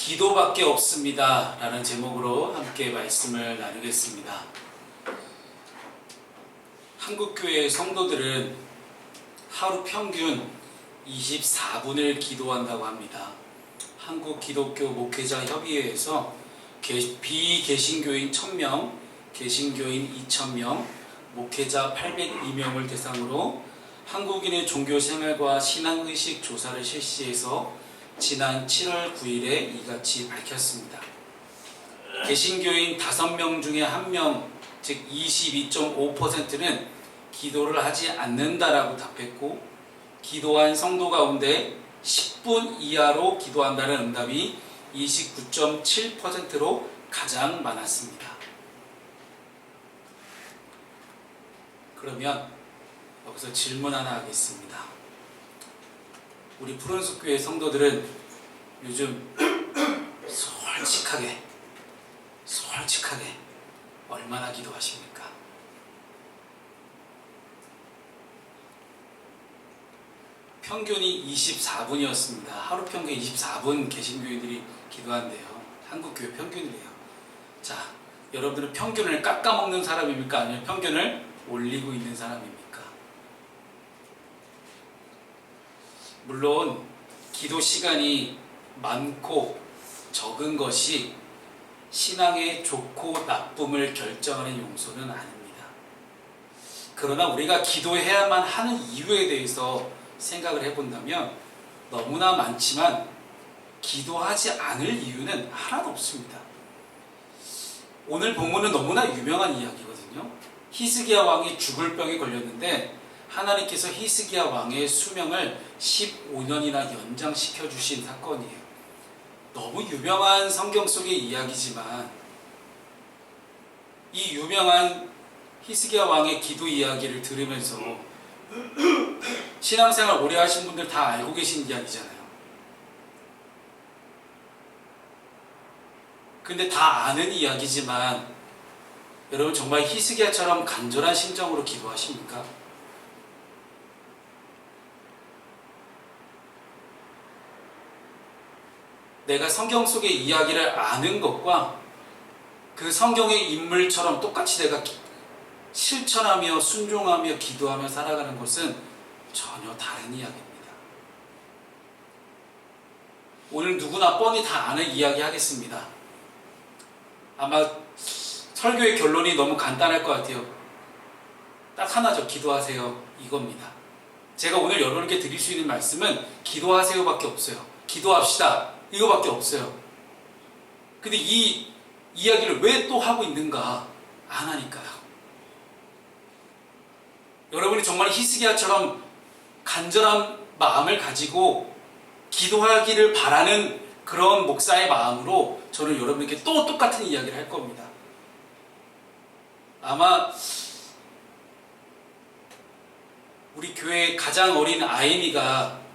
기도밖에 없습니다 라는 제목으로 함께 말씀을 나누겠습니다. 한국교회 성도들은 하루 평균 24분을 기도한다고 합니다. 한국기독교 목회자 협의회에서 비개신교인 1000명, 개신교인 2000명, 목회자 802명을 대상으로 한국인의 종교생활과 신앙의식 조사를 실시해서 지난 7월 9일에 이같이 밝혔습니다. 개신교인 5명 중에 1명, 즉 22.5%는 기도를 하지 않는다라고 답했고, 기도한 성도 가운데 10분 이하로 기도한다는 응답이 29.7%로 가장 많았습니다. 그러면 여기서 질문 하나 하겠습니다. 우리 푸른숲교회 성도들은 요즘 솔직하게 얼마나 기도하십니까? 평균이 24분이었습니다. 하루 평균 24분 개신교인들이 기도한대요. 한국교회 평균이래요. 자, 여러분들은 평균을 깎아먹는 사람입니까? 아니면 평균을 올리고 있는 사람입니까? 물론 기도 시간이 많고 적은 것이 신앙의 좋고 나쁨을 결정하는 요소는 아닙니다. 그러나 우리가 기도해야만 하는 이유에 대해서 생각을 해본다면 너무나 많지만 기도하지 않을 이유는 하나도 없습니다. 오늘 본문은 너무나 유명한 이야기거든요. 히스기야 왕이 죽을 병에 걸렸는데 하나님께서 히스기야 왕의 수명을 15년이나 연장시켜 주신 사건이에요. 너무 유명한 성경 속의 이야기지만 이 유명한 히스기야 왕의 기도 이야기를 들으면서 신앙생활 오래 하신 분들 다 알고 계신 이야기잖아요. 근데 다 아는 이야기지만 여러분 정말 히스기야처럼 간절한 심정으로 기도하십니까? 내가 성경 속의 이야기를 아는 것과 그 성경의 인물처럼 똑같이 내가 실천하며 순종하며 기도하며 살아가는 것은 전혀 다른 이야기입니다. 오늘 누구나 뻔히 다 아는 이야기 하겠습니다. 아마 설교의 결론이 너무 간단할 것 같아요. 딱 하나죠. 기도하세요. 이겁니다. 제가 오늘 여러분께 드릴 수 있는 말씀은 기도하세요 밖에 없어요. 기도합시다. 이거밖에 없어요. 근데 이 이야기를 왜 또 하고 있는가? 안 하니까요. 여러분이 정말 히스기야처럼 간절한 마음을 가지고 기도하기를 바라는 그런 목사의 마음으로 저는 여러분에게 또 똑같은 이야기를 할 겁니다. 아마 우리 교회의 가장 어린 아이미가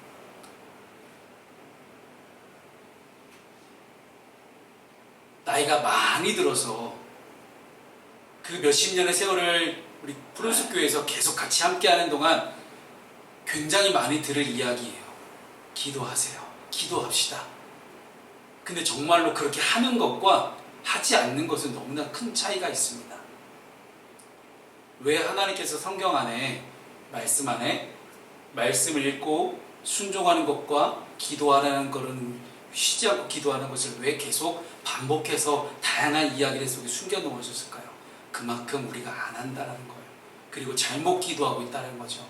나이가 많이 들어서 그 몇십 년의 세월을 우리 푸른숲교회에서 계속 같이 함께하는 동안 굉장히 많이 들을 이야기예요. 기도하세요. 기도합시다. 근데 정말로 그렇게 하는 것과 하지 않는 것은 너무나 큰 차이가 있습니다. 왜 하나님께서 성경 안에 말씀 안에 말씀을 읽고 순종하는 것과 기도하라는 것은 쉬지 않고 기도하는 것을 왜 계속 반복해서 다양한 이야기들 속에 숨겨놓으셨을까요? 그만큼 우리가 안 한다는 거예요. 그리고 잘못 기도하고 있다는 거죠.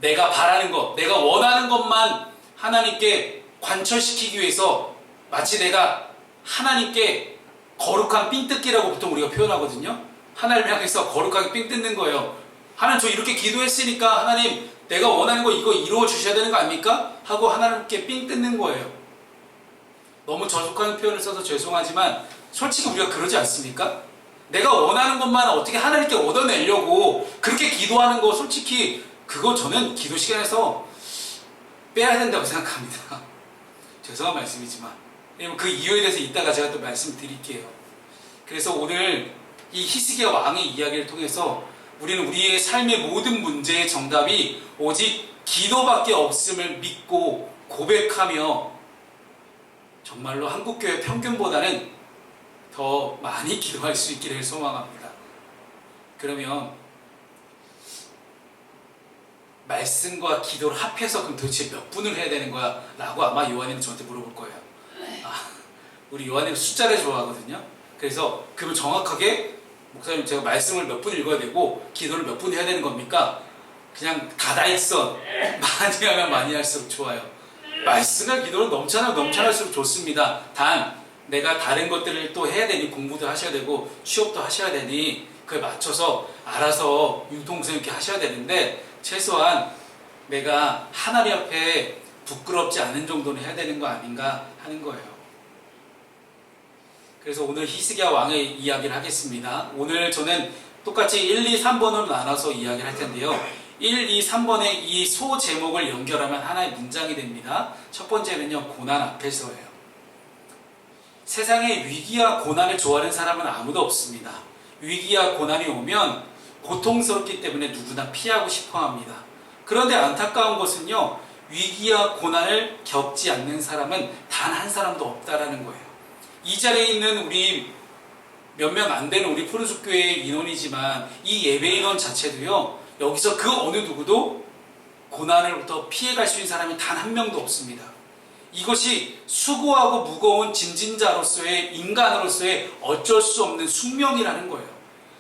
내가 바라는 것, 내가 원하는 것만 하나님께 관철시키기 위해서 마치 내가 하나님께 거룩한 삥 뜯기라고 보통 우리가 표현하거든요. 하나님 향해서 거룩하게 삥 뜯는 거예요. 하나님 저 이렇게 기도했으니까 하나님 내가 원하는 거 이거 이루어 주셔야 되는 거 아닙니까? 하고 하나님께 삥 뜯는 거예요. 너무 저속한 표현을 써서 죄송하지만 솔직히 우리가 그러지 않습니까? 내가 원하는 것만 어떻게 하나님께 얻어내려고 그렇게 기도하는 거 솔직히 그거 저는 기도 시간에서 빼야 된다고 생각합니다. 죄송한 말씀이지만 그 이유에 대해서 이따가 제가 또 말씀드릴게요. 그래서 오늘 이 히스기야 왕의 이야기를 통해서 우리는 우리의 삶의 모든 문제의 정답이 오직 기도밖에 없음을 믿고 고백하며 정말로 한국교회 평균보다는 더 많이 기도할 수 있기를 소망합니다. 그러면 말씀과 기도를 합해서 그럼 도대체 몇 분을 해야 되는 거야? 라고 아마 요한이는 저한테 물어볼 거예요. 우리 요한이는 숫자를 좋아하거든요. 그래서 그러면 정확하게 목사님 제가 말씀을 몇 분 읽어야 되고 기도를 몇 분 해야 되는 겁니까? 그냥 다다익선 많이 하면 많이 할수록 좋아요. 말씀과 기도는 넘쳐나면 넘쳐날수록 좋습니다. 단 내가 다른 것들을 또 해야 되니 공부도 하셔야 되고 취업도 하셔야 되니 그에 맞춰서 알아서 융통성 있게 하셔야 되는데 최소한 내가 하나님 앞에 부끄럽지 않은 정도는 해야 되는 거 아닌가 하는 거예요. 그래서 오늘 히스기야 왕의 이야기를 하겠습니다. 오늘 저는 똑같이 1, 2, 3번으로 나눠서 이야기를 할 텐데요. 1, 2, 3번의 이 소 제목을 연결하면 하나의 문장이 됩니다. 첫 번째는요, 고난 앞에서예요. 세상에 위기와 고난을 좋아하는 사람은 아무도 없습니다. 위기와 고난이 오면 고통스럽기 때문에 누구나 피하고 싶어 합니다. 그런데 안타까운 것은요, 위기와 고난을 겪지 않는 사람은 단 한 사람도 없다라는 거예요. 이 자리에 있는 우리 몇 명 안 되는 우리 푸른숲교회의 인원이지만 이 예배 인원 자체도요, 여기서 그 어느 누구도 고난으로부터 피해갈 수 있는 사람이 단 한 명도 없습니다. 이것이 수고하고 무거운 짐진자로서의 인간으로서의 어쩔 수 없는 숙명이라는 거예요.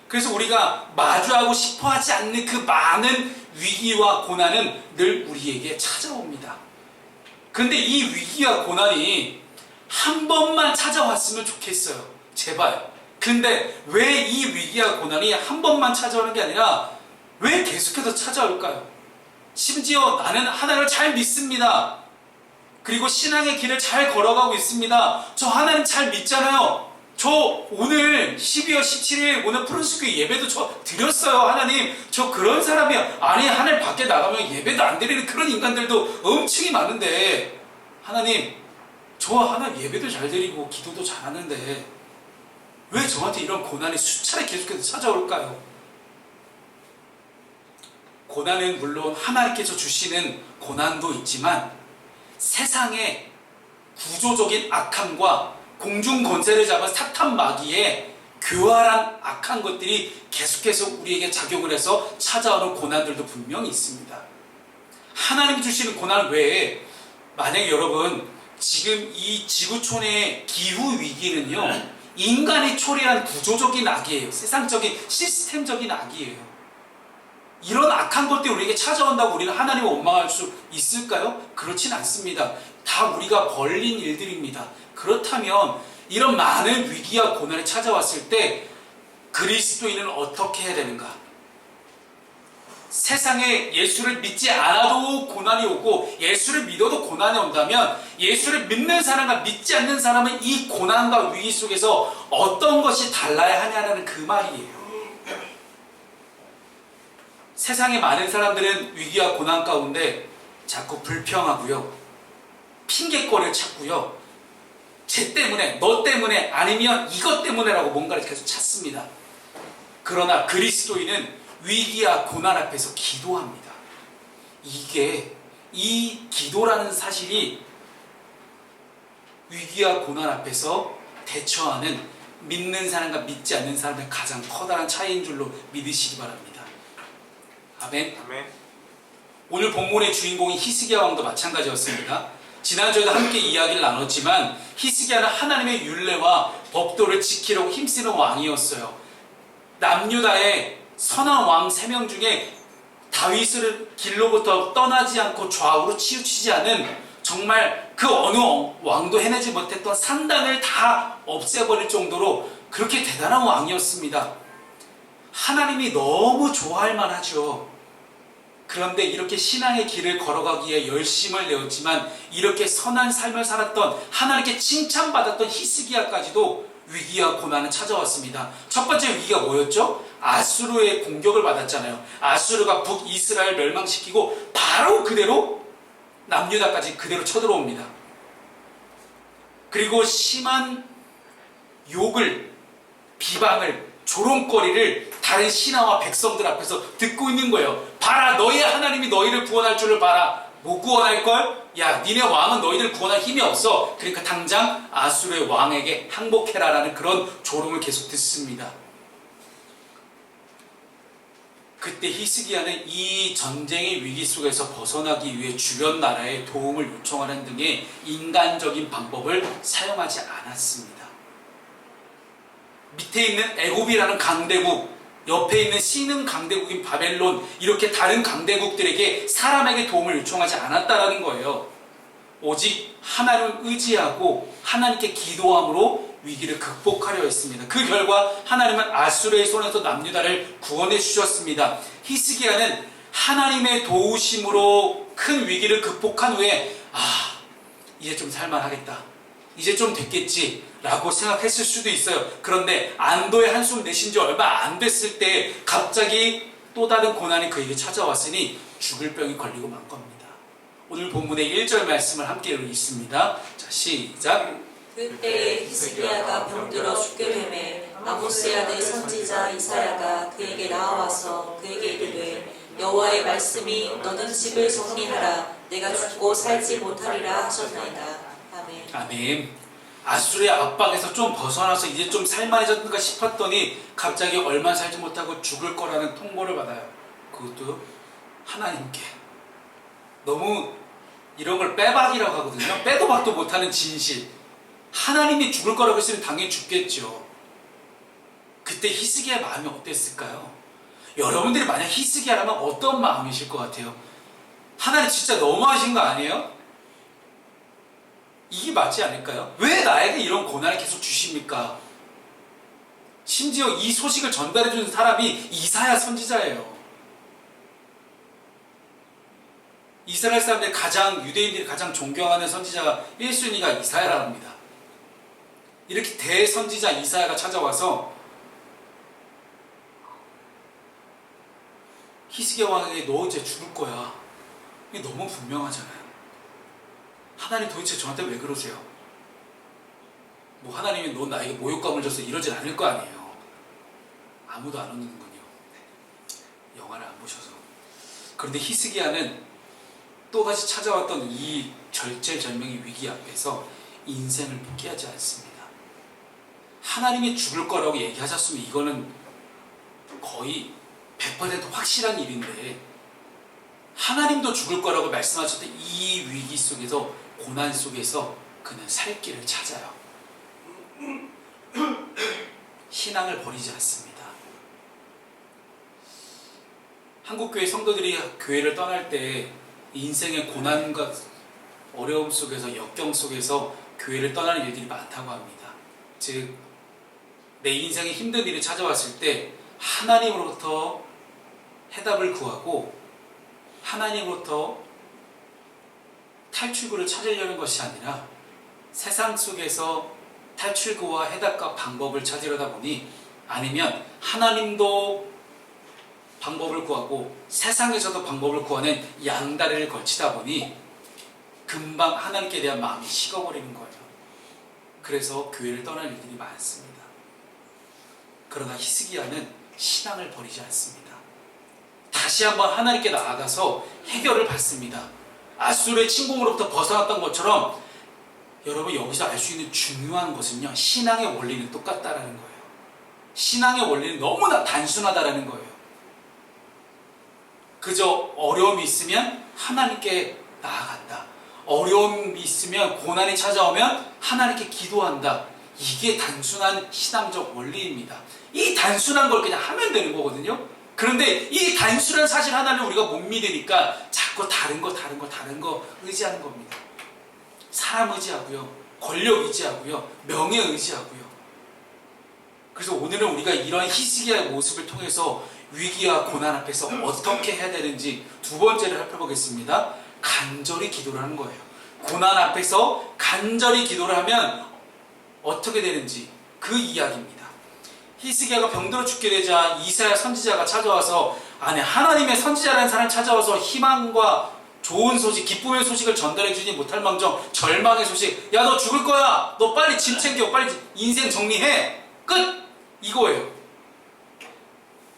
그래서 우리가 마주하고 싶어 하지 않는 그 많은 위기와 고난은 늘 우리에게 찾아옵니다. 그런데 이 위기와 고난이 한 번만 찾아왔으면 좋겠어요. 제발. 근데 왜 이 위기와 고난이 한 번만 찾아오는 게 아니라 왜 계속해서 찾아올까요? 심지어 나는 하나님을 잘 믿습니다. 그리고 신앙의 길을 잘 걸어가고 있습니다. 저 하나님 잘 믿잖아요. 저 오늘 12월 17일 오늘 푸른숲교회 예배도 저 드렸어요. 하나님 저 그런 사람이야. 아니 하늘 밖에 나가면 예배도 안 드리는 그런 인간들도 엄청이 많은데 하나님 저 하나님 예배도 잘 드리고 기도도 잘하는데 왜 저한테 이런 고난이 수차례 계속해서 찾아올까요? 고난은 물론 하나님께서 주시는 고난도 있지만 세상의 구조적인 악함과 공중 권세를 잡은 사탄 마귀의 교활한 악한 것들이 계속해서 우리에게 작용을 해서 찾아오는 고난들도 분명히 있습니다. 하나님이 주시는 고난 외에 만약에 여러분 지금 이 지구촌의 기후 위기는요 인간이 초래한 구조적인 악이에요. 세상적인 시스템적인 악이에요. 이런 악한 것들이 우리에게 찾아온다고 우리가 하나님을 원망할 수 있을까요? 그렇진 않습니다. 다 우리가 벌린 일들입니다. 그렇다면 이런 많은 위기와 고난이 찾아왔을 때 그리스도인은 어떻게 해야 되는가? 세상에 예수를 믿지 않아도 고난이 오고 예수를 믿어도 고난이 온다면 예수를 믿는 사람과 믿지 않는 사람은 이 고난과 위기 속에서 어떤 것이 달라야 하냐는 그 말이에요. 세상의 많은 사람들은 위기와 고난 가운데 자꾸 불평하고요. 핑계거리를 찾고요. 쟤 때문에, 너 때문에, 아니면 이것 때문에라고 뭔가를 계속 찾습니다. 그러나 그리스도인은 위기와 고난 앞에서 기도합니다. 이 기도라는 사실이 위기와 고난 앞에서 대처하는 믿는 사람과 믿지 않는 사람의 가장 커다란 차이인 줄로 믿으시기 바랍니다. 아멘. 아멘. 오늘 본문의 주인공인 히스기야 왕도 마찬가지였습니다. 지난주에도 함께 이야기를 나눴지만 히스기야는 하나님의 율례와 법도를 지키려고 힘쓰는 왕이었어요. 남유다의 선한 왕 3명 중에 다윗을 길로부터 떠나지 않고 좌우로 치우치지 않은 정말 그 어느 왕도 해내지 못했던 산단을 다 없애버릴 정도로 그렇게 대단한 왕이었습니다. 하나님이 너무 좋아할 만하죠. 그런데 이렇게 신앙의 길을 걸어가기에 열심을 내었지만 이렇게 선한 삶을 살았던 하나님께 칭찬받았던 히스기야까지도 위기와 고난은 찾아왔습니다. 첫 번째 위기가 뭐였죠? 아수르의 공격을 받았잖아요. 아수르가 북이스라엘 멸망시키고 바로 그대로 남유다까지 그대로 쳐들어옵니다. 그리고 심한 욕을, 비방을, 조롱거리를 다른 신하와 백성들 앞에서 듣고 있는 거예요. 봐라, 너희 하나님이 너희를 구원할 줄을 봐라. 뭐 구원할걸? 야, 니네 왕은 너희들 구원할 힘이 없어. 그러니까 당장 아수르의 왕에게 항복해라라는 그런 조롱을 계속 듣습니다. 그때 히스기야는 이 전쟁의 위기 속에서 벗어나기 위해 주변 나라의 도움을 요청하는 등의 인간적인 방법을 사용하지 않았습니다. 밑에 있는 애굽이라는 강대국, 옆에 있는 신흥 강대국인 바벨론, 이렇게 다른 강대국들에게 사람에게 도움을 요청하지 않았다라는 거예요. 오직 하나님을 의지하고 하나님께 기도함으로 위기를 극복하려 했습니다. 그 결과 하나님은 아수르의 손에서 남유다를 구원해 주셨습니다. 히스기야는 하나님의 도우심으로 큰 위기를 극복한 후에 이제 좀 살만하겠다, 이제 좀 됐겠지 라고 생각했을 수도 있어요. 그런데 안도의 한숨 내신 지 얼마 안 됐을 때 갑자기 또 다른 고난이 그에게 찾아왔으니 죽을 병이 걸리고 만 겁니다. 오늘 본문의 1절 말씀을 함께 읽습니다. 자, 시작. 그때 히스기야가 병들어 죽게 되매 아모스의 아들 선지자 이사야가 그에게 나와서 그에게 이르되 여호와의 말씀이 너는 집을 정리하라 내가 죽고 살지 못하리라 하셨나이다. 아멘. 아멘. 아수르의 압박에서 좀 벗어나서 이제 좀 살만해졌는가 싶었더니 갑자기 얼마 살지 못하고 죽을 거라는 통보를 받아요. 그것도 하나님께. 너무 이런 걸 빼박이라고 하거든요. 빼도 박도 못하는 진실. 하나님이 죽을 거라고 했으면 당연히 죽겠죠. 그때 히스기야의 마음이 어땠을까요? 여러분들이 만약 히스기야라면 어떤 마음이실 것 같아요? 하나님 진짜 너무하신 거 아니에요? 이게 맞지 않을까요? 왜 나에게 이런 고난을 계속 주십니까? 심지어 이 소식을 전달해 주는 사람이 이사야 선지자예요. 이스라엘 사람들이 유대인들이 가장 존경하는 선지자가 1순위가 이사야라고 합니다. 이렇게 대선지자 이사야가 찾아와서 히스기야 왕에게 너 이제 죽을 거야. 이게 너무 분명하잖아요. 하나님 도대체 저한테 왜 그러세요? 뭐 하나님이 너 나에게 모욕감을 줘서 이러진 않을 거 아니에요. 아무도 안 웃는군요. 영화를 안 보셔서. 그런데 히스기야는 또다시 찾아왔던 이 절체절명의 위기 앞에서 인생을 포기하지 않습니다. 하나님이 죽을 거라고 얘기하셨으면 이거는 거의 100% 확실한 일인데 하나님도 죽을 거라고 말씀하셨던 이 위기 속에서, 고난 속에서 그는 살 길을 찾아요. 신앙을 버리지 않습니다. 한국교회 성도들이 교회를 떠날 때 인생의 고난과 어려움 속에서, 역경 속에서 교회를 떠나는 일들이 많다고 합니다. 즉, 내 인생에 힘든 일이 찾아왔을 때 하나님으로부터 해답을 구하고 하나님으로부터 탈출구를 찾으려는 것이 아니라 세상 속에서 탈출구와 해답과 방법을 찾으려다 보니, 아니면 하나님도 방법을 구하고 세상에서도 방법을 구하는 양다리를 걸치다 보니 금방 하나님께 대한 마음이 식어버리는 거예요. 그래서 교회를 떠날 일들이 많습니다. 그러나 히스기야는 신앙을 버리지 않습니다. 다시 한번 하나님께 나아가서 해결을 받습니다. 아수르의 침공으로부터 벗어났던 것처럼 여러분 여기서 알 수 있는 중요한 것은요, 신앙의 원리는 똑같다라는 거예요. 신앙의 원리는 너무나 단순하다라는 거예요. 그저 어려움이 있으면 하나님께 나아간다. 어려움이 있으면, 고난이 찾아오면 하나님께 기도한다. 이게 단순한 신앙적 원리입니다. 이 단순한 걸 그냥 하면 되는 거거든요. 그런데 이 단순한 사실 하나를 우리가 못 믿으니까 자꾸 다른 거 의지하는 겁니다. 사람 의지하고요, 권력 의지하고요, 명예 의지하고요. 그래서 오늘은 우리가 이런 히스기야의 모습을 통해서 위기와 고난 앞에서 어떻게 해야 되는지 두 번째를 살펴보겠습니다. 간절히 기도를 하는 거예요. 고난 앞에서 간절히 기도를 하면 어떻게 되는지 그 이야기입니다. 히스기야가 병들어 죽게 되자 이사야 선지자가 찾아와서, 아니 하나님의 선지자라는 사람이 찾아와서 희망과 좋은 소식, 기쁨의 소식을 전달해 주지 못할 망정 절망의 소식, 야 너 죽을 거야, 너 빨리 짐 챙겨, 빨리 인생 정리해, 끝! 이거예요.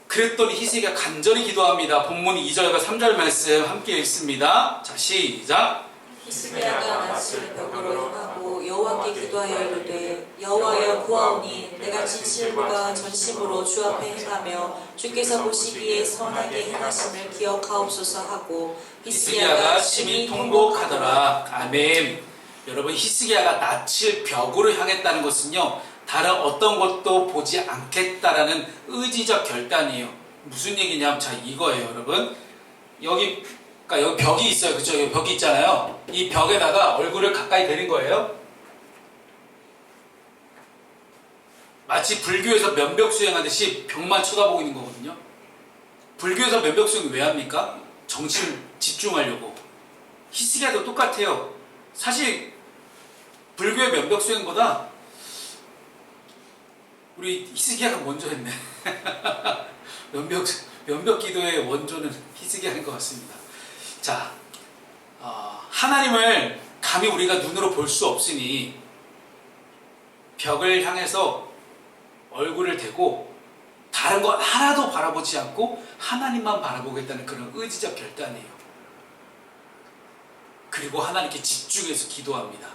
그랬더니 히스기야가 간절히 기도합니다. 본문 2절과 3절 말씀 함께 읽습니다. 자, 시작. 히스기야가 낯을 벽으로 향하고 여호와께 기도하여 이르되 여호와여 구하오니 내가 진실과 전심으로 주 앞에 행하며 주께서 보시기에 선하게 행하심을 기억하옵소서 하고 히스기야가 심히 통곡하더라. 아멘. 여러분, 히스기야가 낯을 벽으로 향했다는 것은요, 다른 어떤 것도 보지 않겠다라는 의지적 결단이에요. 무슨 얘기냐면, 자, 이거예요, 여러분. 여기, 그러니까 여기 벽이 있어요. 그죠? 여기 벽이 있잖아요. 이 벽에다가 얼굴을 가까이 대는 거예요. 마치 불교에서 면벽 수행하듯이 벽만 쳐다보고 있는 거거든요. 불교에서 면벽 수행 왜 합니까? 정신 집중하려고. 히스기야도 똑같아요. 사실 불교의 면벽 수행보다 우리 히스기야가 먼저 했네. 면벽 기도의 원조는 히스기야인 것 같습니다. 자, 하나님을 감히 우리가 눈으로 볼 수 없으니 벽을 향해서 얼굴을 대고 다른 거 하나도 바라보지 않고 하나님만 바라보겠다는 그런 의지적 결단이에요. 그리고 하나님께 집중해서 기도합니다.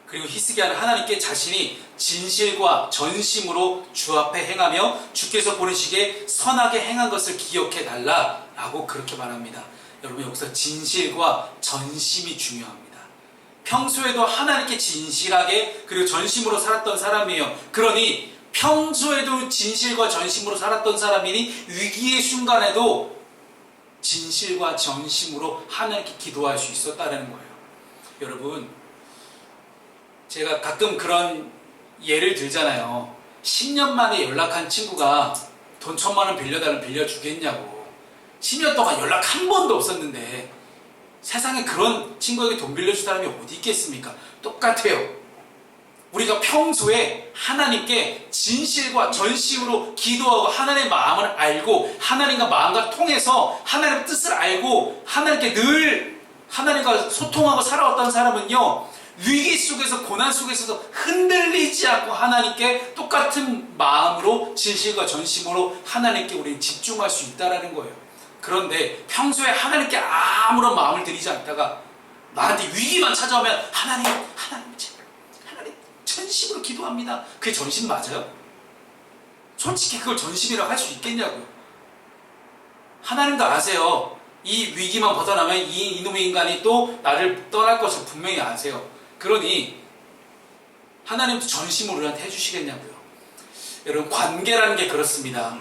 그리고 히스기야는 하나님께 자신이 진실과 전심으로 주 앞에 행하며 주께서 보내시기에 선하게 행한 것을 기억해 달라라고 그렇게 말합니다. 여러분, 여기서 진실과 전심이 중요합니다. 평소에도 하나님께 진실하게 그리고 전심으로 살았던 사람이에요. 그러니 평소에도 진실과 전심으로 살았던 사람이니 위기의 순간에도 진실과 전심으로 하나님께 기도할 수 있었다는 거예요. 여러분, 제가 가끔 그런 예를 들잖아요. 10년 만에 연락한 친구가 돈 1,000만 원 빌려달라면 빌려주겠냐고. 10년 동안 연락 한 번도 없었는데 세상에 그런 친구에게 돈 빌려줄 사람이 어디 있겠습니까? 똑같아요. 우리가 평소에 하나님께 진실과 전심으로 기도하고 하나님의 마음을 알고 하나님과 마음과 통해서 하나님의 뜻을 알고 하나님께 늘 하나님과 소통하고 살아왔던 사람은요, 위기 속에서 고난 속에서도 흔들리지 않고 하나님께 똑같은 마음으로 진실과 전심으로 하나님께 우리는 집중할 수 있다는 거예요. 그런데 평소에 하나님께 아무런 마음을 들이지 않다가 나한테 위기만 찾아오면 하나님 제발 하나님 전심으로 기도합니다. 그게 전심 맞아요? 솔직히 그걸 전심이라고 할 수 있겠냐고요. 하나님도 아세요. 이 위기만 벗어나면 이놈의 인간이 또 나를 떠날 것을 분명히 아세요. 그러니 하나님도 전심으로 우리한테 해주시겠냐고요. 여러분, 관계라는 게 그렇습니다.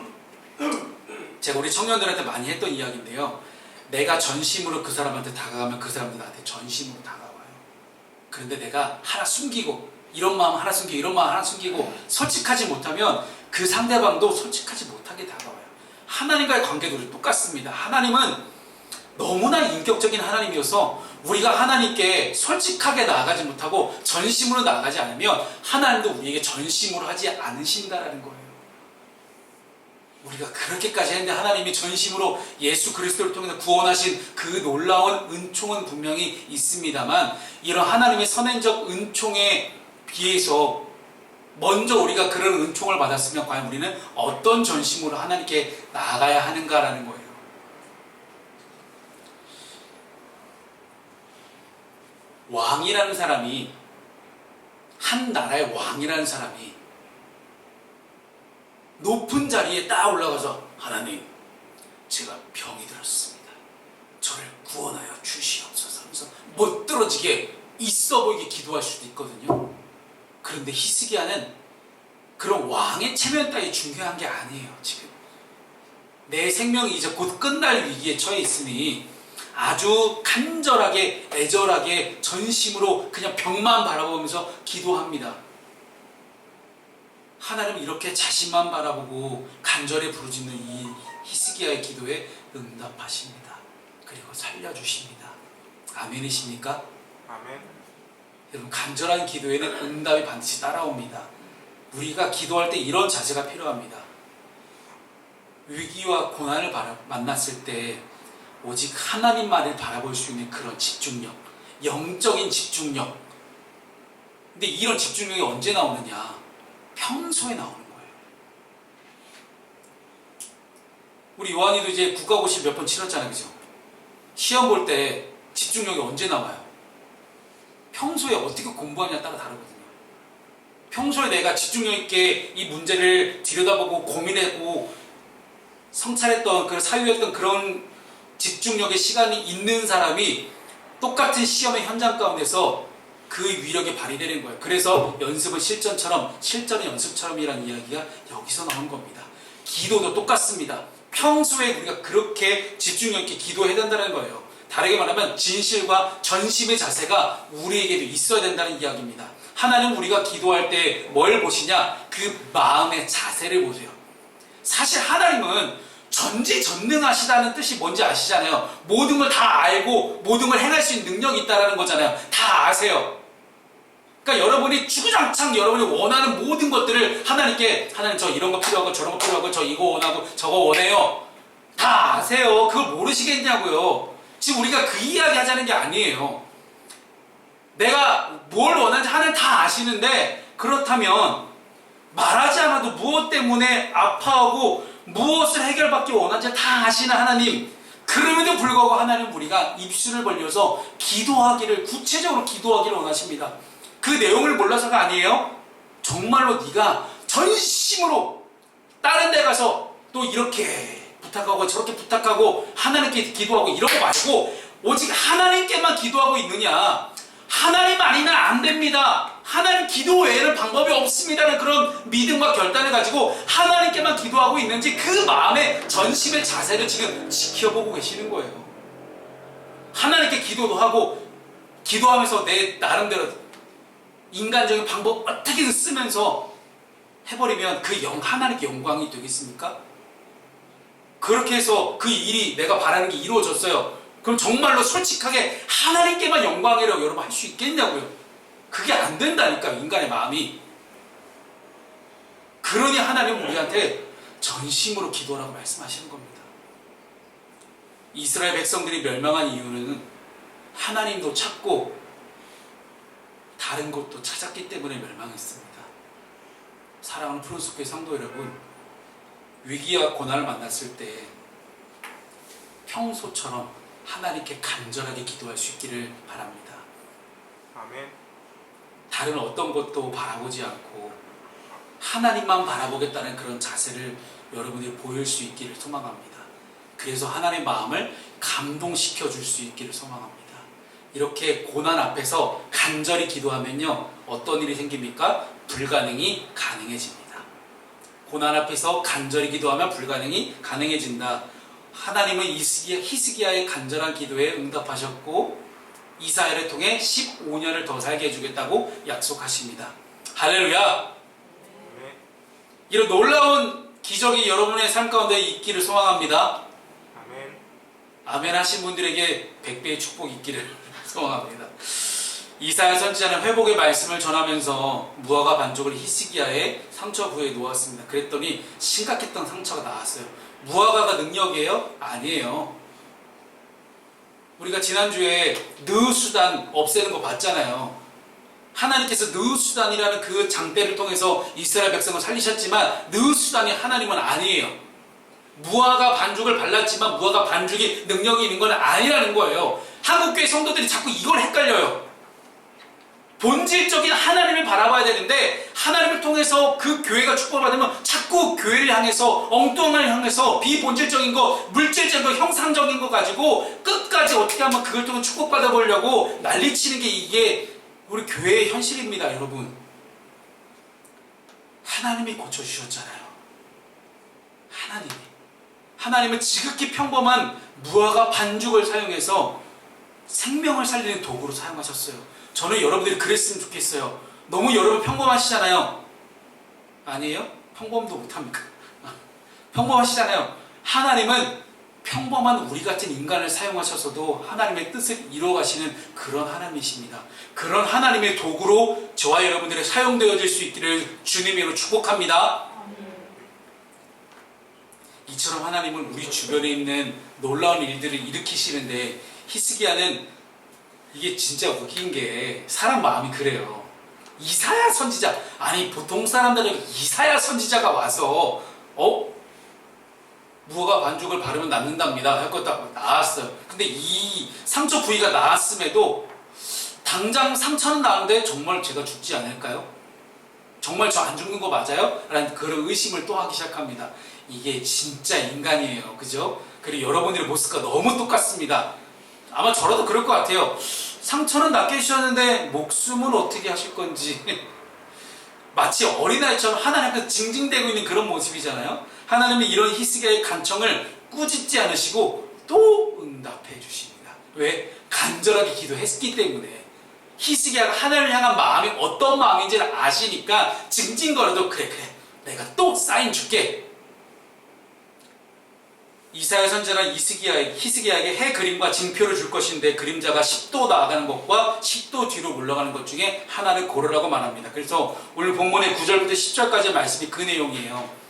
제가 우리 청년들한테 많이 했던 이야기인데요. 내가 전심으로 그 사람한테 다가가면 그 사람도 나한테 전심으로 다가와요. 그런데 내가 하나 숨기고 이런 마음 하나 숨기고 이런 마음 하나 숨기고 솔직하지 못하면 그 상대방도 솔직하지 못하게 다가와요. 하나님과의 관계도 똑같습니다. 하나님은 너무나 인격적인 하나님이어서 우리가 하나님께 솔직하게 나아가지 못하고 전심으로 나아가지 않으면 하나님도 우리에게 전심으로 하지 않으신다라는 거예요. 우리가 그렇게까지 했는데 하나님이 전심으로 예수 그리스도를 통해서 구원하신 그 놀라운 은총은 분명히 있습니다만, 이런 하나님의 선행적 은총에 비해서 먼저 우리가 그런 은총을 받았으면 과연 우리는 어떤 전심으로 하나님께 나아가야 하는가라는 거예요. 왕이라는 사람이, 한 나라의 왕이라는 사람이 높은 자리에 딱 올라가서 하나님, 제가 병이 들었습니다. 저를 구원하여 주시옵소서 하면서 멋들어지게 있어 보이게 기도할 수도 있거든요. 그런데 히스기야는 그런 왕의 체면 따위 중요한 게 아니에요. 지금 내 생명이 이제 곧 끝날 위기에 처해 있으니 아주 간절하게 애절하게 전심으로 그냥 벽만 바라보면서 기도합니다. 하나님은 이렇게 자신만 바라보고 간절히 부르짖는 이 히스기야의 기도에 응답하십니다. 그리고 살려주십니다. 아멘이십니까? 아멘. 여러분, 간절한 기도에는 응답이 반드시 따라옵니다. 우리가 기도할 때 이런 자세가 필요합니다. 위기와 고난을 만났을 때 오직 하나님만을 바라볼 수 있는 그런 집중력, 영적인 집중력. 근데 이런 집중력이 언제 나오느냐? 평소에 나오는 거예요. 우리 요한이도 이제 국가고시 몇 번 치렀잖아요, 그죠? 시험 볼 때 집중력이 언제 나와요? 평소에 어떻게 공부하냐에 따라 다르거든요. 평소에 내가 집중력 있게 이 문제를 들여다보고 고민하고 성찰했던, 그 사유했던 그런 집중력의 시간이 있는 사람이 똑같은 시험의 현장 가운데서 그 위력이 발휘되는 거예요. 그래서 연습은 실전처럼, 실전은 연습처럼이라는 이야기가 여기서 나온 겁니다. 기도도 똑같습니다. 평소에 우리가 그렇게 집중력 있게 기도해야 된다는 거예요. 다르게 말하면 진실과 전심의 자세가 우리에게도 있어야 된다는 이야기입니다. 하나님, 우리가 기도할 때 뭘 보시냐? 그 마음의 자세를 보세요. 사실 하나님은 전지전능하시다는 뜻이 뭔지 아시잖아요. 모든 걸 다 알고 모든 걸 행할 수 있는 능력이 있다는 거잖아요. 다 아세요. 그러니까 여러분이 주구장창 여러분이 원하는 모든 것들을 하나님께, 하나님 저 이런 거 필요하고 저런 거 필요하고 저 이거 원하고 저거 원해요. 다 아세요. 그걸 모르시겠냐고요. 지금 우리가 그 이야기 하자는 게 아니에요. 내가 뭘 원하는지 하나님 다 아시는데, 그렇다면 말하지 않아도 무엇 때문에 아파하고 무엇을 해결받기 원하는지 다 아시는 하나님, 그럼에도 불구하고 하나님은 우리가 입술을 벌려서 기도하기를, 구체적으로 기도하기를 원하십니다. 그 내용을 몰라서가 아니에요. 정말로 네가 전심으로 다른 데 가서 또 이렇게 부탁하고 저렇게 부탁하고 하나님께 기도하고 이런 거 말고 오직 하나님께만 기도하고 있느냐? 하나님 아니면 안 됩니다. 하나님 기도 외에는 방법이 없습니다는 그런 믿음과 결단을 가지고 하나님께만 기도하고 있는지, 그 마음의 전심의 자세를 지금 지켜보고 계시는 거예요. 하나님께 기도도 하고 기도하면서 내 나름대로 인간적인 방법 어떻게든 쓰면서 해버리면 그 하나님께 영광이 되겠습니까? 그렇게 해서 그 일이 내가 바라는 게 이루어졌어요. 그럼 정말로 솔직하게 하나님께만 영광이라고 여러분 할 수 있겠냐고요. 그게 안 된다니까, 인간의 마음이. 그러니 하나님은 우리한테 전심으로 기도하라고 말씀하시는 겁니다. 이스라엘 백성들이 멸망한 이유는 하나님도 찾고 다른 것도 찾았기 때문에 멸망했습니다. 사랑하는 푸른숲교회 성도 여러분, 위기와 고난을 만났을 때 평소처럼 하나님께 간절하게 기도할 수 있기를 바랍니다. 아멘. 다른 어떤 것도 바라보지 않고 하나님만 바라보겠다는 그런 자세를 여러분이 보일 수 있기를 소망합니다. 그래서 하나님의 마음을 감동시켜 줄 수 있기를 소망합니다. 이렇게 고난 앞에서 간절히 기도하면요, 어떤 일이 생깁니까? 불가능이 가능해집니다. 고난 앞에서 간절히 기도하면 불가능이 가능해진다. 하나님은 히스기야의 간절한 기도에 응답하셨고 이사야를 통해 15년을 더 살게 해주겠다고 약속하십니다. 할렐루야! 네. 이런 놀라운 기적이 여러분의 삶 가운데 있기를 소망합니다. 아멘. 아멘 하신 분들에게 100배의 축복이 있기를 소망합니다. 이사야 선지자는 회복의 말씀을 전하면서 무화과 반죽을 히스기야의 상처 부위에 놓았습니다. 그랬더니 심각했던 상처가 나왔어요. 무화과가 능력이에요? 아니에요. 우리가 지난주에 느수단 없애는 거 봤잖아요. 하나님께서 느수단이라는 그 장대를 통해서 이스라엘 백성을 살리셨지만 느수단이 하나님은 아니에요. 무화과 반죽을 발랐지만 무화과 반죽이 능력이 있는 건 아니라는 거예요. 한국교회 성도들이 자꾸 이걸 헷갈려요. 본질적인 하나님을 바라봐야 되는데 하나님을 통해서 그 교회가 축복을 받으면 자꾸 교회를 향해서 엉뚱한 향해서 비본질적인 거, 물질적인 거, 형상적인 거 가지고 끝까지 어떻게 하면 그걸 통해 축복받아 보려고 난리치는 게 이게 우리 교회의 현실입니다. 여러분, 하나님이 고쳐주셨잖아요. 하나님은 지극히 평범한 무화과 반죽을 사용해서 생명을 살리는 도구로 사용하셨어요. 저는 여러분들이 그랬으면 좋겠어요. 너무 여러분 평범하시잖아요. 아니에요? 평범도 못합니까? 평범하시잖아요. 하나님은 평범한 우리 같은 인간을 사용하셔서도 하나님의 뜻을 이루어가시는 그런 하나님이십니다. 그런 하나님의 도구로 저와 여러분들이 사용되어질 수 있기를 주님으로 축복합니다. 이처럼 하나님은 우리 주변에 있는 놀라운 일들을 일으키시는데, 히스기야는 이게 진짜 웃긴 게 사람 마음이 그래요. 이사야 선지자, 아니 보통 사람들은 이사야 선지자가 와서 무화과 반죽을 바르면 낫는답니다 할 것도 나왔어요. 근데 이 상처 부위가 나았음에도 당장 상처는 나는데 정말 제가 죽지 않을까요? 정말 저 안 죽는 거 맞아요? 라는 그런 의심을 또 하기 시작합니다. 이게 진짜 인간이에요. 그죠? 그리고 여러분들의 모습과 너무 똑같습니다. 아마 저라도 그럴 것 같아요. 상처는 낫게 해주셨는데 목숨은 어떻게 하실 건지 마치 어린아이처럼 하나님 앞에서 징징대고 있는 그런 모습이잖아요. 하나님이 이런 히스기야의 간청을 꾸짖지 않으시고 또 응답해 주십니다. 왜? 간절하게 기도했기 때문에. 히스기야가 하나님을 향한 마음이 어떤 마음인지를 아시니까 징징거려도 그래 내가 또 사인 줄게. 이사야 선지자는 히스기야에게 해 그림과 징표를 줄 것인데 그림자가 10도 나아가는 것과 10도 뒤로 물러가는 것 중에 하나를 고르라고 말합니다. 그래서 오늘 본문의 9절부터 10절까지의 말씀이 그 내용이에요.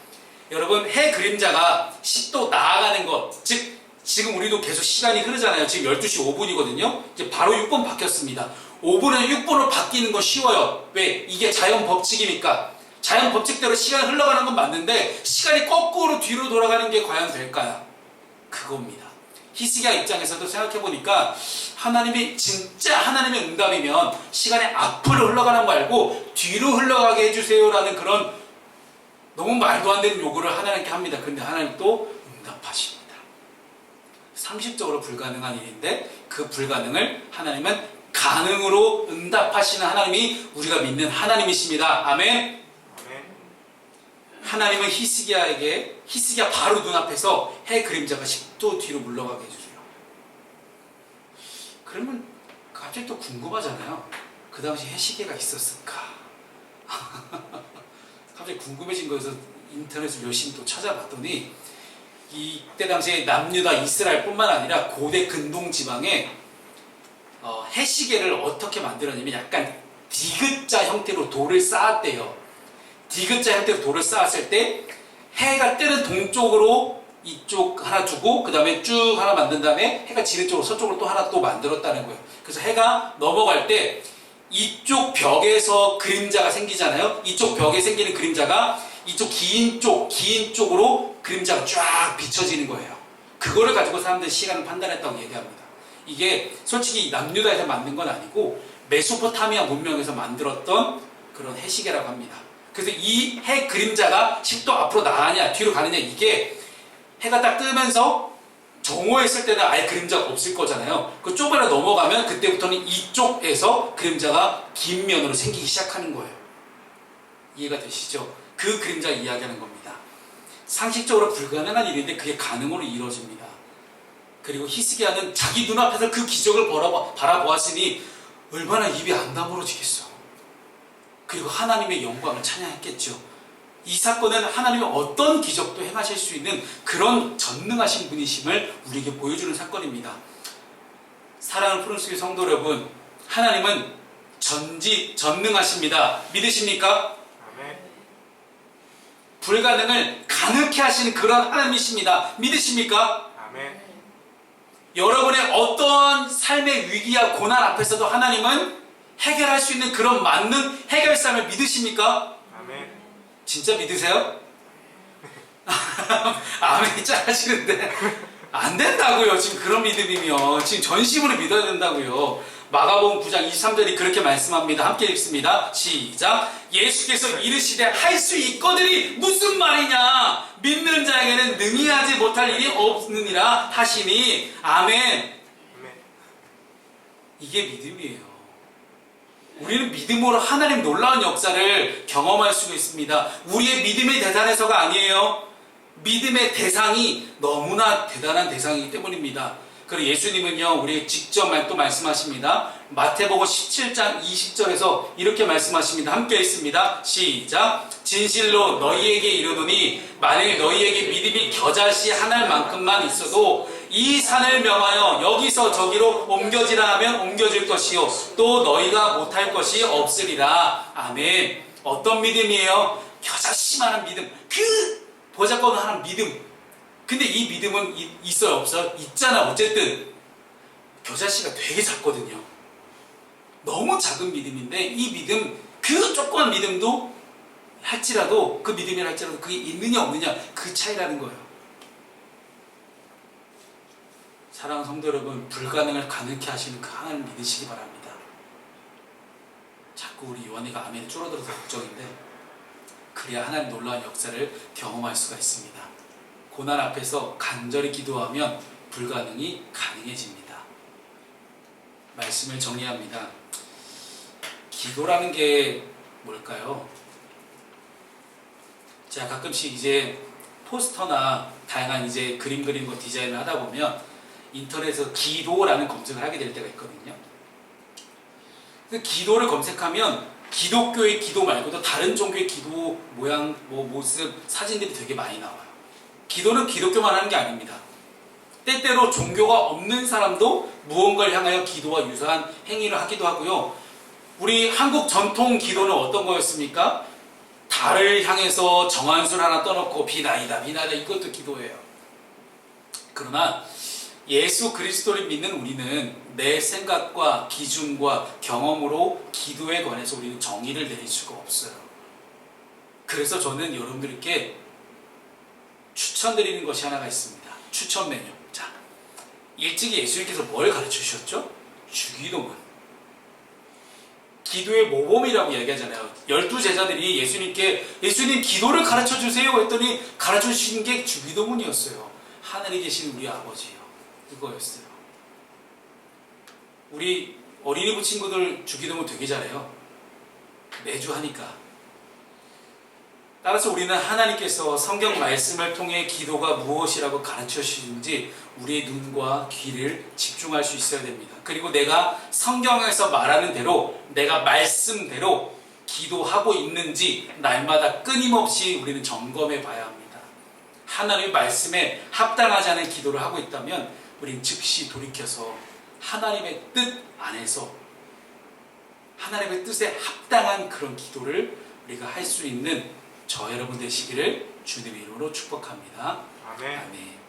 여러분, 해 그림자가 10도 나아가는 것, 즉 지금 우리도 계속 시간이 흐르잖아요. 지금 12시 5분이거든요. 이제 바로 6분 바뀌었습니다. 5분에서 6분으로 바뀌는 건 쉬워요. 왜? 이게 자연 법칙이니까. 자연 법칙대로 시간이 흘러가는 건 맞는데 시간이 거꾸로 뒤로 돌아가는 게 과연 될까요? 그겁니다. 히스기야 입장에서도 생각해보니까 하나님이 진짜 하나님의 응답이면 시간이 앞으로 흘러가는 거 말고 뒤로 흘러가게 해주세요라는 그런 너무 말도 안 되는 요구를 하나님께 합니다. 근데 하나님 또 응답하십니다. 상식적으로 불가능한 일인데 그 불가능을 하나님은 가능으로 응답하시는 하나님이 우리가 믿는 하나님이십니다. 아멘. 하나님은 히스기야 바로 눈앞에서 해 그림자가 10도 뒤로 물러가게 해주세요. 그러면 갑자기 또 궁금하잖아요. 그 당시 해 시계가 있었을까? 갑자기 궁금해진 거에서 인터넷을 열심히 또 찾아봤더니 이때 당시에 남유다 이스라엘 뿐만 아니라 고대 근동 지방에 해 시계를 어떻게 만들었냐면 약간 디귿자 형태로 돌을 쌓았대요. 디귿자 형태로 돌을 쌓았을 때 해가 뜨는 동쪽으로 이쪽 하나 두고 그 다음에 쭉 하나 만든 다음에 해가 지는 쪽으로 서쪽으로 또 하나 또 만들었다는 거예요. 그래서 해가 넘어갈 때 이쪽 벽에서 그림자가 생기잖아요. 이쪽 벽에 생기는 그림자가 이쪽 긴 쪽으로 그림자가 쫙 비춰지는 거예요. 그거를 가지고 사람들이 시간을 판단했다고 얘기합니다. 이게 솔직히 남유다에서 만든 건 아니고 메소포타미아 문명에서 만들었던 그런 해시계라고 합니다. 그래서 이 해 그림자가 10도 앞으로 나가냐 뒤로 가느냐 이게 해가 딱 뜨면서 정오했을 때는 아예 그림자가 없을 거잖아요. 그 쪽으로 넘어가면 그때부터는 이쪽에서 그림자가 긴 면으로 생기기 시작하는 거예요. 이해가 되시죠? 그 그림자 이야기하는 겁니다. 상식적으로 불가능한 일인데 그게 가능으로 이루어집니다. 그리고 히스기야는 자기 눈앞에서 그 기적을 바라보았으니 얼마나 입이 안 다물어지겠어. 그리고 하나님의 영광을 찬양했겠죠. 이 사건은 하나님이 어떤 기적도 행하실 수 있는 그런 전능하신 분이심을 우리에게 보여주는 사건입니다. 사랑하는 푸른숲의 성도 여러분, 하나님은 전능하십니다. 믿으십니까? 아멘. 불가능을 가능케 하시는 그런 하나님이십니다. 믿으십니까? 아멘. 여러분의 어떠한 삶의 위기와 고난 앞에서도 하나님은 해결할 수 있는 그런 만능 해결사를 믿으십니까? 아멘. 진짜 믿으세요? 아멘이 짜하시는데 안 된다고요. 지금 그런 믿음이면 지금 전심으로 믿어야 된다고요. 마가복음 9장 23절이 그렇게 말씀합니다. 함께 읽습니다. 시작. 예수께서 이르시되 할 수 있거들이 무슨 말이냐? 믿는 자에게는 능히 하지 못할 일이 없느니라 하시니 아멘. 아멘. 이게 믿음이에요. 우리는 믿음으로 하나님 놀라운 역사를 경험할 수 있습니다. 우리의 믿음의 대단해서가 아니에요. 믿음의 대상이 너무나 대단한 대상이기 때문입니다. 그리고 예수님은요, 우리에게 직접 또 말씀하십니다. 마태복음 17장 20절에서 이렇게 말씀하십니다. 함께 읽습니다. 시작. 진실로 너희에게 이르노니 만일 너희에게 믿음이 겨자씨 하나만큼만 있어도 이 산을 명하여 여기서 저기로 옮겨지라 하면 옮겨질 것이요 또 너희가 못할 것이 없으리라. 아멘. 어떤 믿음이에요? 겨자씨만한 믿음. 그 보잘것없는 믿음. 근데 이 믿음은 있어요? 없어요? 있잖아. 어쨌든 겨자씨가 되게 작거든요. 너무 작은 믿음인데 이 믿음, 그 조그만 믿음도 할지라도 그 믿음이라 할지라도 그게 있느냐 없느냐 그 차이라는 거예요. 사랑하는 성도 여러분, 불가능을 가능케 하시는 그 하나님 믿으시기 바랍니다. 자꾸 우리 요한이가 아멘이 줄어들어서 걱정인데 그래야 하나님 놀라운 역사를 경험할 수가 있습니다. 고난 앞에서 간절히 기도하면 불가능이 가능해집니다. 말씀을 정리합니다. 기도라는 게 뭘까요? 제가 가끔씩 이제 포스터나 다양한 이제 그림 그리는 거 디자인을 하다 보면 인터넷에서 기도라는 검색을 하게 될 때가 있거든요. 그 기도를 검색하면 기독교의 기도 말고도 다른 종교의 기도 모양, 모습, 사진들이 되게 많이 나와요. 기도는 기독교만 하는 게 아닙니다. 때때로 종교가 없는 사람도 무언가를 향하여 기도와 유사한 행위를 하기도 하고요. 우리 한국 전통 기도는 어떤 거였습니까? 달을 향해서 정한술 하나 떠놓고 비나이다 비나이다 이것도 기도예요. 그러나 예수 그리스도를 믿는 우리는 내 생각과 기준과 경험으로 기도에 관해서 우리는 정의를 내릴 수가 없어요. 그래서 저는 여러분들께 추천드리는 것이 하나가 있습니다. 추천 메뉴. 자, 일찍이 예수님께서 뭘 가르쳐 주셨죠? 주기도문. 기도의 모범이라고 이야기하잖아요. 12제자들이 예수님께 예수님 기도를 가르쳐 주세요 했더니 가르쳐 주신 게 주기도문이었어요. 하늘에 계신 우리 아버지요. 이거였어요. 우리 어린이부 친구들 주기도문 되게 잘해요. 매주 하니까. 따라서 우리는 하나님께서 성경 말씀을 통해 기도가 무엇이라고 가르쳐 주시는지 우리의 눈과 귀를 집중할 수 있어야 됩니다. 그리고 내가 성경에서 말하는 대로 내가 말씀대로 기도하고 있는지 날마다 끊임없이 우리는 점검해 봐야 합니다. 하나님의 말씀에 합당하지 않은 기도를 하고 있다면 우리는 즉시 돌이켜서 하나님의 뜻 안에서 하나님의 뜻에 합당한 그런 기도를 우리가 할 수 있는 저 여러분 되시기를 주님의 이름으로 축복합니다. 아멘. 아멘.